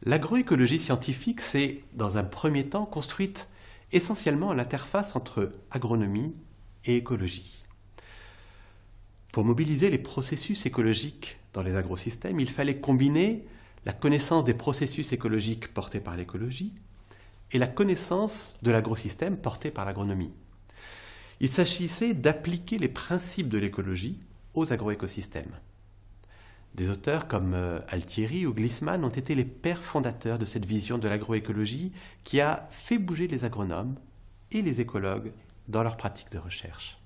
L'agroécologie scientifique s'est, dans un premier temps, construite essentiellement à l'interface entre agronomie et écologie. Pour mobiliser les processus écologiques dans les agrosystèmes, il fallait combiner la connaissance des processus écologiques portés par l'écologie et la connaissance de l'agrosystème portée par l'agronomie. Il s'agissait d'appliquer les principes de l'écologie aux agroécosystèmes. Des auteurs comme Altieri ou Glissman ont été les pères fondateurs de cette vision de l'agroécologie qui a fait bouger les agronomes et les écologues dans leurs pratiques de recherche.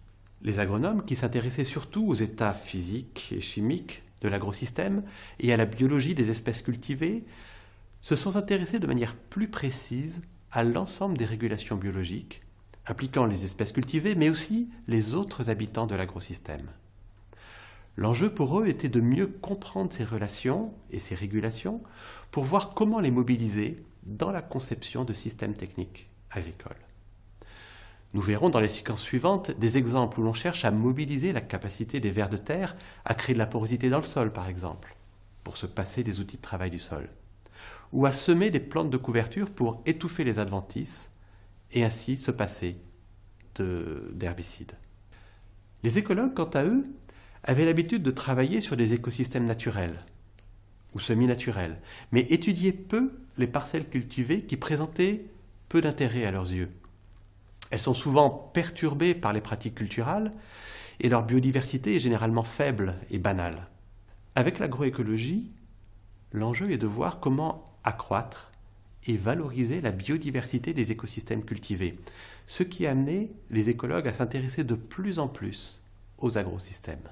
Les agronomes, qui s'intéressaient surtout aux états physiques et chimiques de l'agrosystème et à la biologie des espèces cultivées, se sont intéressés de manière plus précise à l'ensemble des régulations biologiques, impliquant les espèces cultivées, mais aussi les autres habitants de l'agrosystème. L'enjeu pour eux était de mieux comprendre ces relations et ces régulations pour voir comment les mobiliser dans la conception de systèmes techniques agricoles. Nous verrons dans les séquences suivantes des exemples où l'on cherche à mobiliser la capacité des vers de terre à créer de la porosité dans le sol, par exemple, pour se passer des outils de travail du sol, ou à semer des plantes de couverture pour étouffer les adventices et ainsi se passer d'herbicides. Les écologues, quant à eux, avaient l'habitude de travailler sur des écosystèmes naturels ou semi-naturels, mais étudiaient peu les parcelles cultivées qui présentaient peu d'intérêt à leurs yeux. Elles sont souvent perturbées par les pratiques culturales et leur biodiversité est généralement faible et banale. Avec l'agroécologie, l'enjeu est de voir comment accroître et valoriser la biodiversité des écosystèmes cultivés, ce qui a amené les écologues à s'intéresser de plus en plus aux agrosystèmes.